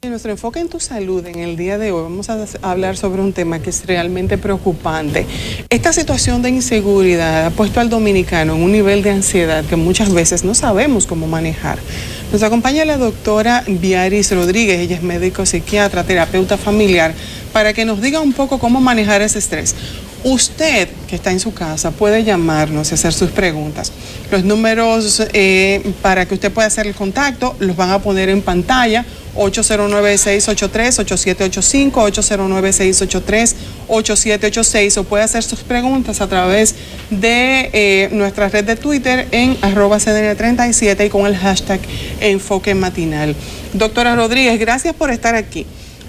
En nuestro enfoque en tu salud, en el día de hoy, vamos a hablar sobre un tema que es realmente preocupante. Esta situación de inseguridad ha puesto al dominicano en un nivel de ansiedad que muchas veces no sabemos cómo manejar. Nos acompaña la doctora Biaris Rodríguez, ella es médico psiquiatra, terapeuta familiar, para que nos diga un poco cómo manejar ese estrés. Usted, que está en su casa, puede llamarnos y hacer sus preguntas. Los números para que usted pueda hacer el contacto los van a poner en pantalla: 809-683-8785, 809-683-8786, o puede hacer sus preguntas a través de nuestra red de Twitter en @CDN37 y con el hashtag Enfoque Matinal. Doctora Rodríguez, gracias por estar aquí.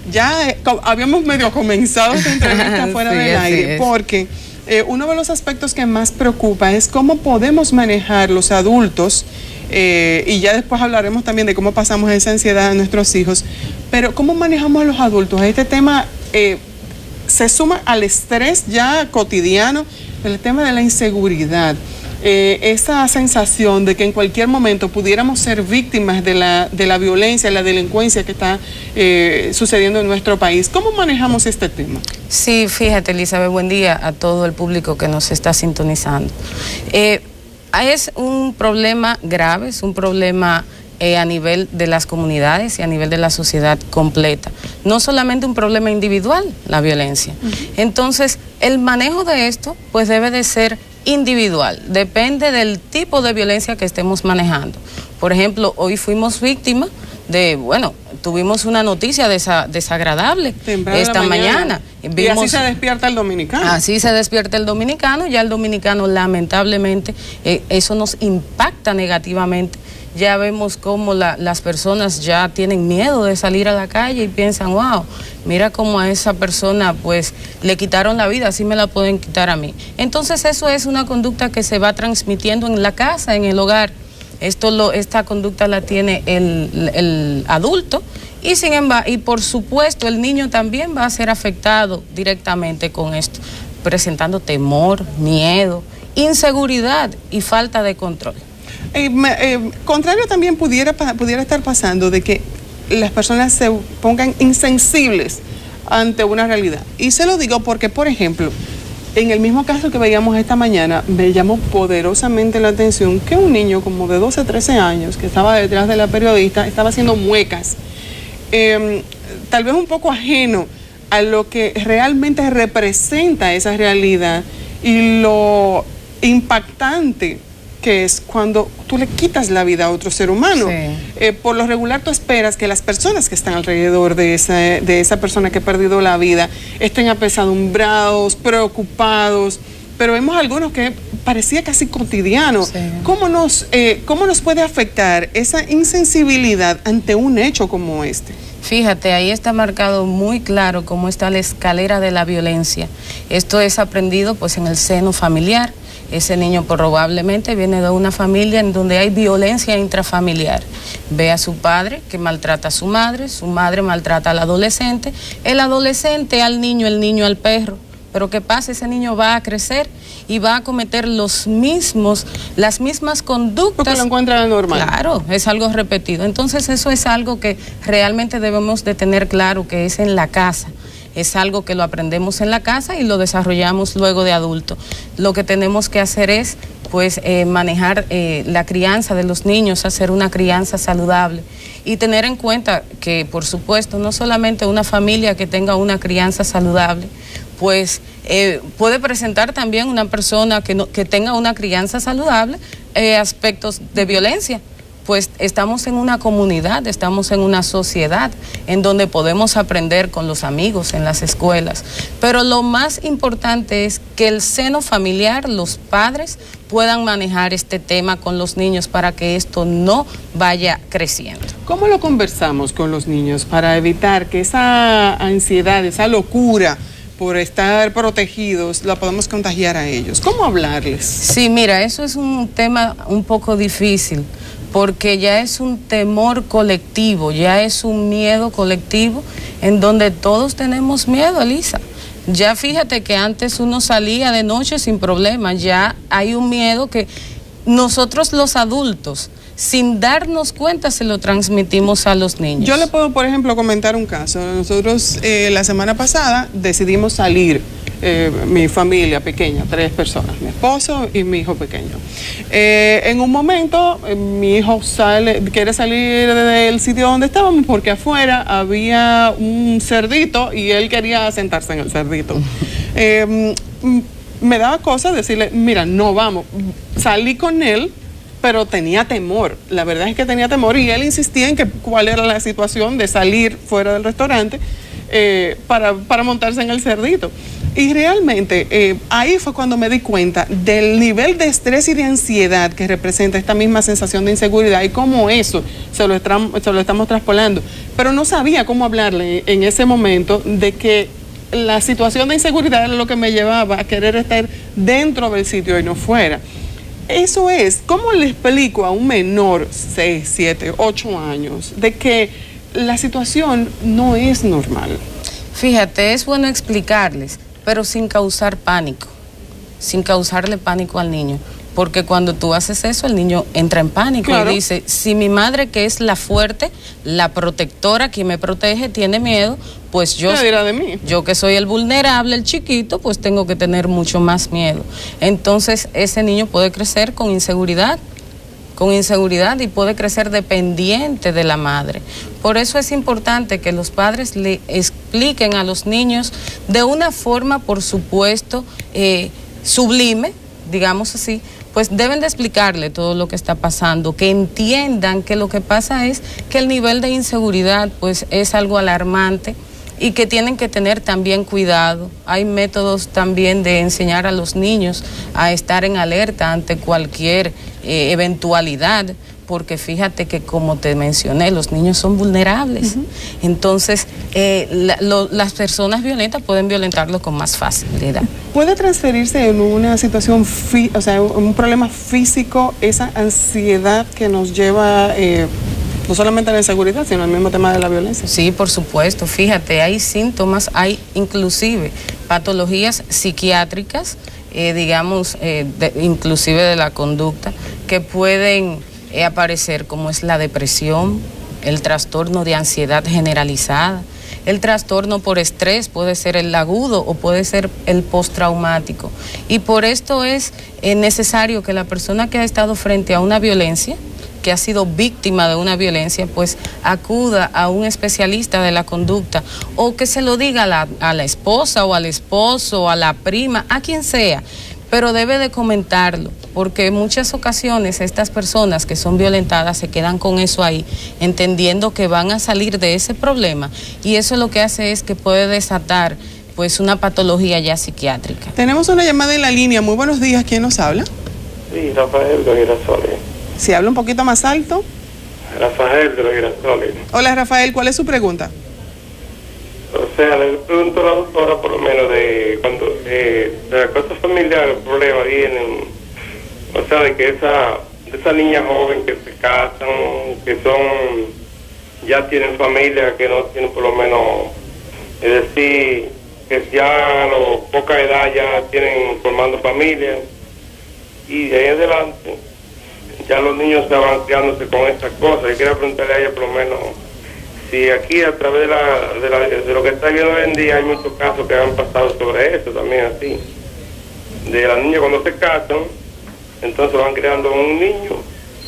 Ya habíamos medio comenzado esta entrevista fuera del aire, porque uno de los aspectos que más preocupa es cómo podemos manejar los adultos, y ya después hablaremos también de cómo pasamos esa ansiedad a nuestros hijos, pero cómo manejamos a los adultos. Este tema se suma al estrés ya cotidiano, el tema de la inseguridad. Esa sensación de que en cualquier momento pudiéramos ser víctimas de la violencia, la delincuencia que está sucediendo en nuestro país. ¿Cómo manejamos este tema? Sí, fíjate, Elizabeth, buen día a todo el público que nos está sintonizando. Es un problema grave, es un problema a nivel de las comunidades y a nivel de la sociedad completa. No solamente un problema individual, la violencia. Entonces, el manejo de esto pues debe de ser individual, depende del tipo de violencia que estemos manejando. Por ejemplo, hoy fuimos víctimas tuvimos una noticia desagradable esta mañana. Y así se despierta el dominicano. Así se despierta el dominicano, ya el dominicano lamentablemente, eso nos impacta negativamente. Ya vemos cómo las personas ya tienen miedo de salir a la calle y piensan, wow, mira cómo a esa persona pues le quitaron la vida, así me la pueden quitar a mí. Entonces eso es una conducta que se va transmitiendo en la casa, en el hogar. Esta conducta la tiene el adulto y por supuesto el niño también va a ser afectado directamente con esto, presentando temor, miedo, inseguridad y falta de control. Contrario también pudiera estar pasando de que las personas se pongan insensibles ante una realidad. Y se lo digo porque, por ejemplo, en el mismo caso que veíamos esta mañana, me llamó poderosamente la atención que un niño como de 12, 13 años, que estaba detrás de la periodista, estaba haciendo muecas, tal vez un poco ajeno a lo que realmente representa esa realidad y lo impactante que es cuando tú le quitas la vida a otro ser humano. Sí. Por lo regular tú esperas que las personas que están alrededor de esa persona que ha perdido la vida estén apesadumbrados, preocupados, pero vemos algunos que parecía casi cotidiano. Sí. ¿Cómo nos puede afectar esa insensibilidad ante un hecho como este? Fíjate, ahí está marcado muy claro cómo está la escalera de la violencia. Esto es aprendido pues en el seno familiar. Ese niño probablemente viene de una familia en donde hay violencia intrafamiliar. Ve a su padre que maltrata a su madre maltrata al adolescente, el adolescente al niño, el niño al perro. Pero ¿qué pasa? Ese niño va a crecer y va a cometer las mismas conductas. Porque lo encuentra normal. Claro, es algo repetido. Entonces eso es algo que realmente debemos de tener claro, que es en la casa. Es algo que lo aprendemos en la casa y lo desarrollamos luego de adulto. Lo que tenemos que hacer es pues manejar la crianza de los niños, hacer una crianza saludable y tener en cuenta que, por supuesto, no solamente una familia que tenga una crianza saludable, pues puede presentar también una persona que tenga una crianza saludable aspectos de violencia. Pues estamos en una comunidad, estamos en una sociedad en donde podemos aprender con los amigos en las escuelas. Pero lo más importante es que el seno familiar, los padres, puedan manejar este tema con los niños para que esto no vaya creciendo. ¿Cómo lo conversamos con los niños para evitar que esa ansiedad, esa locura por estar protegidos, la podemos contagiar a ellos? ¿Cómo hablarles? Sí, mira, eso es un tema un poco difícil, porque ya es un temor colectivo, ya es un miedo colectivo en donde todos tenemos miedo, Elisa. Ya fíjate que antes uno salía de noche sin problema, ya hay un miedo que nosotros los adultos sin darnos cuenta se lo transmitimos a los niños. Yo le puedo, por ejemplo, comentar un caso. Nosotros la semana pasada decidimos salir, mi familia pequeña, 3 personas, mi esposo y mi hijo pequeño. En un momento, mi hijo quiere salir del sitio donde estábamos porque afuera había un cerdito y él quería sentarse en el cerdito. Me daba cosa decirle, mira, no vamos. Salí con él, pero tenía temor. La verdad es que tenía temor y él insistía en que cuál era la situación de salir fuera del restaurante para montarse en el cerdito. Y realmente ahí fue cuando me di cuenta del nivel de estrés y de ansiedad que representa esta misma sensación de inseguridad y cómo eso se lo estamos traspolando. Pero no sabía cómo hablarle en ese momento de que la situación de inseguridad era lo que me llevaba a querer estar dentro del sitio y no fuera. Eso es, ¿cómo le explico a un menor, 6, 7, 8 años, de que la situación no es normal? Fíjate, es bueno explicarles, pero sin causar pánico, sin causarle pánico al niño. Porque cuando tú haces eso, el niño entra en pánico. Claro. Y dice, si mi madre, que es la fuerte, la protectora, quien me protege, tiene miedo, pues yo, ¿qué dirá de mí? Yo que soy el vulnerable, el chiquito, pues tengo que tener mucho más miedo. Entonces, ese niño puede crecer con inseguridad y puede crecer dependiente de la madre. Por eso es importante que los padres le expliquen a los niños de una forma, por supuesto, sublime, digamos así, pues deben de explicarle todo lo que está pasando, que entiendan que lo que pasa es que el nivel de inseguridad pues es algo alarmante y que tienen que tener también cuidado. Hay métodos también de enseñar a los niños a estar en alerta ante cualquier eventualidad, porque fíjate que, como te mencioné, los niños son vulnerables. Entonces, las personas violentas pueden violentarlos con más facilidad. ¿Puede transferirse en una situación, o sea, un problema físico, esa ansiedad que nos lleva no solamente a la inseguridad, sino al mismo tema de la violencia? Sí, por supuesto. Fíjate, hay síntomas, hay inclusive patologías psiquiátricas, inclusive de la conducta, que pueden aparecer, como es la depresión, el trastorno de ansiedad generalizada, el trastorno por estrés, puede ser el agudo o puede ser el postraumático. Y por esto es necesario que la persona que ha estado frente a una violencia, que ha sido víctima de una violencia, pues acuda a un especialista de la conducta, o que se lo diga a la esposa o al esposo o a la prima, a quien sea, pero debe de comentarlo, porque en muchas ocasiones estas personas que son violentadas se quedan con eso ahí, entendiendo que van a salir de ese problema, y eso lo que hace es que puede desatar pues una patología ya psiquiátrica. Tenemos una llamada en la línea. Muy buenos días, ¿quién nos habla? Sí, Rafael de los Girasoles. Si habla un poquito más alto. Rafael de los Girasoles. Hola, Rafael, ¿cuál es su pregunta? O sea, le pregunto a la doctora, por lo menos, de cuando de la cosa familiar, el problema vienen, o sea, de que esa niña joven que se casan, que ya tienen familia, que no tienen por lo menos, es decir, que ya a poca edad ya tienen formando familia, y de ahí en adelante ya los niños se van criándose con estas cosas. Yo quería preguntarle a ella, por lo menos, si aquí a través de lo que está viendo hoy en día hay muchos casos que han pasado sobre eso también, así, de las niñas cuando se casan, entonces van creando un niño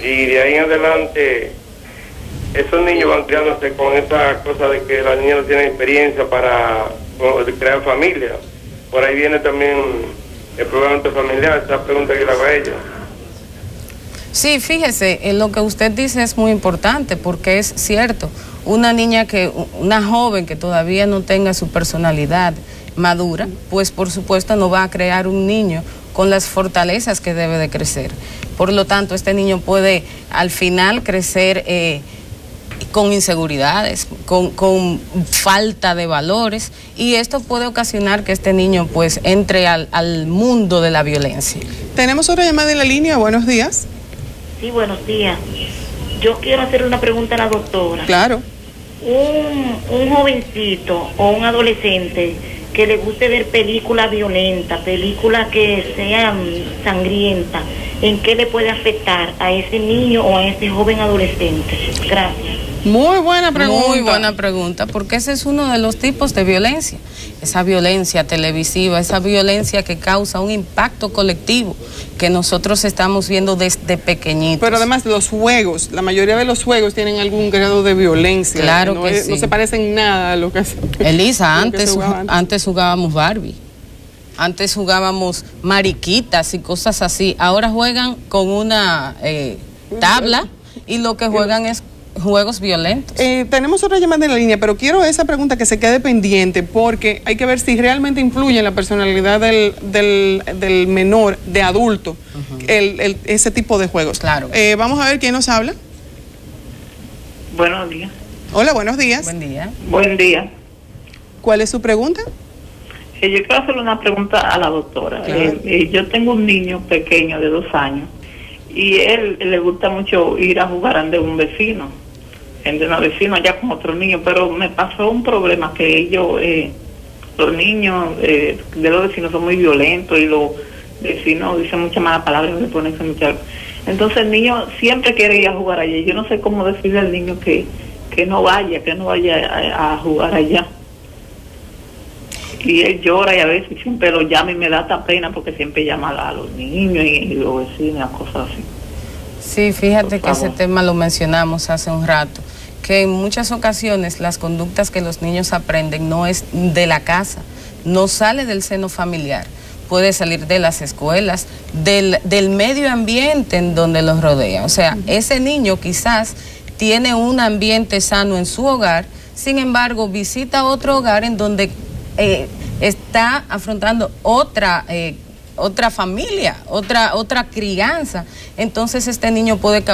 y de ahí en adelante esos niños van criándose con esa cosa de que las niñas no tienen experiencia para crear familia. Por ahí viene también el problema familiar. Esa pregunta que le hago a ella. Sí, fíjese, lo que usted dice es muy importante, porque es cierto. Una joven que todavía no tenga su personalidad madura, pues por supuesto no va a crear un niño con las fortalezas que debe de crecer. Por lo tanto, este niño puede al final crecer con inseguridades, con falta de valores, y esto puede ocasionar que este niño pues entre al mundo de la violencia. Tenemos otra llamada en la línea. Buenos días. Sí, buenos días. Yo quiero hacer una pregunta a la doctora. Claro. Un jovencito o un adolescente que le guste ver películas violentas, películas que sean sangrientas, ¿en qué le puede afectar a ese niño o a ese joven adolescente? Gracias. Muy buena pregunta. Muy buena pregunta, porque ese es uno de los tipos de violencia. Esa violencia televisiva, esa violencia que causa un impacto colectivo que nosotros estamos viendo desde pequeñitos. Pero además los juegos, la mayoría de los juegos tienen algún grado de violencia. Claro no que es, sí. No se parecen nada a lo que Elisa, lo que se jugaba antes jugábamos Barbie. Antes jugábamos mariquitas y cosas así. Ahora juegan con una tabla y lo que juegan es juegos violentos. Tenemos otra llamada en la línea, pero quiero esa pregunta que se quede pendiente porque hay que ver si realmente influye en la personalidad del menor, de adulto, ese tipo de juegos. Claro. Vamos a ver quién nos habla. Buenos días. Hola, buenos días. Buen día. Buen día. ¿Cuál es su pregunta? Yo quiero hacerle una pregunta a la doctora. Claro. Yo tengo un niño pequeño de 2 años y él le gusta mucho ir a jugar ante un vecino, entre una vecina allá con otro niño, pero me pasó un problema que ellos, los niños de los vecinos son muy violentos y los vecinos dicen muchas malas palabras y le ponen muchas. Entonces el niño siempre quiere ir a jugar allá. Yo no sé cómo decirle al niño que no vaya a jugar allá. Y él llora y a veces siempre lo llama y me da hasta pena porque siempre llama a los niños y los vecinos, cosas así. Sí, fíjate que ese tema lo mencionamos hace un rato, que en muchas ocasiones las conductas que los niños aprenden no es de la casa, no sale del seno familiar, puede salir de las escuelas, del medio ambiente en donde los rodea. O sea, ese niño quizás tiene un ambiente sano en su hogar, sin embargo visita otro hogar en donde está afrontando otra familia, otra crianza. Entonces este niño puede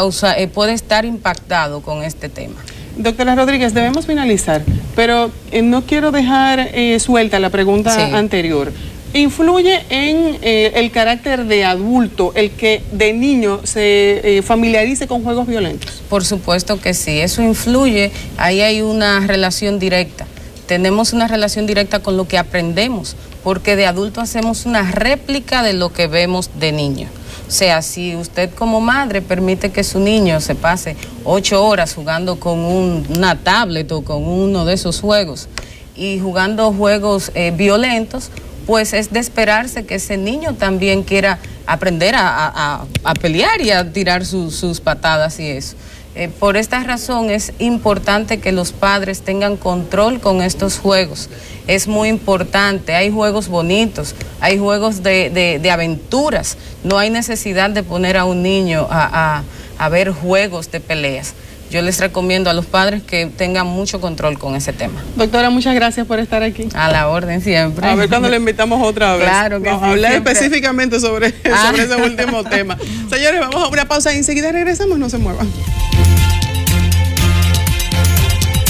estar impactado con este tema. Doctora Rodríguez, debemos finalizar, pero no quiero dejar suelta la pregunta anterior. ¿Influye en el carácter de adulto el que de niño se familiarice con juegos violentos? Por supuesto que sí, eso influye, ahí hay una relación directa. Tenemos una relación directa con lo que aprendemos, porque de adulto hacemos una réplica de lo que vemos de niño. O sea, si usted como madre permite que su niño se pase 8 horas jugando con una tablet o con uno de esos juegos y jugando juegos violentos, pues es de esperarse que ese niño también quiera aprender a pelear y a tirar sus patadas y eso. Por esta razón es importante que los padres tengan control con estos juegos. Es muy importante, hay juegos bonitos, hay juegos de aventuras. No hay necesidad de poner a un niño a ver juegos de peleas. Yo les recomiendo a los padres que tengan mucho control con ese tema. Doctora, muchas gracias por estar aquí. A la orden siempre. A ver cuando le invitamos otra vez. Claro que sí, hablar siempre. Específicamente sobre ese último tema. Señores, vamos a una pausa y enseguida regresamos, no se muevan.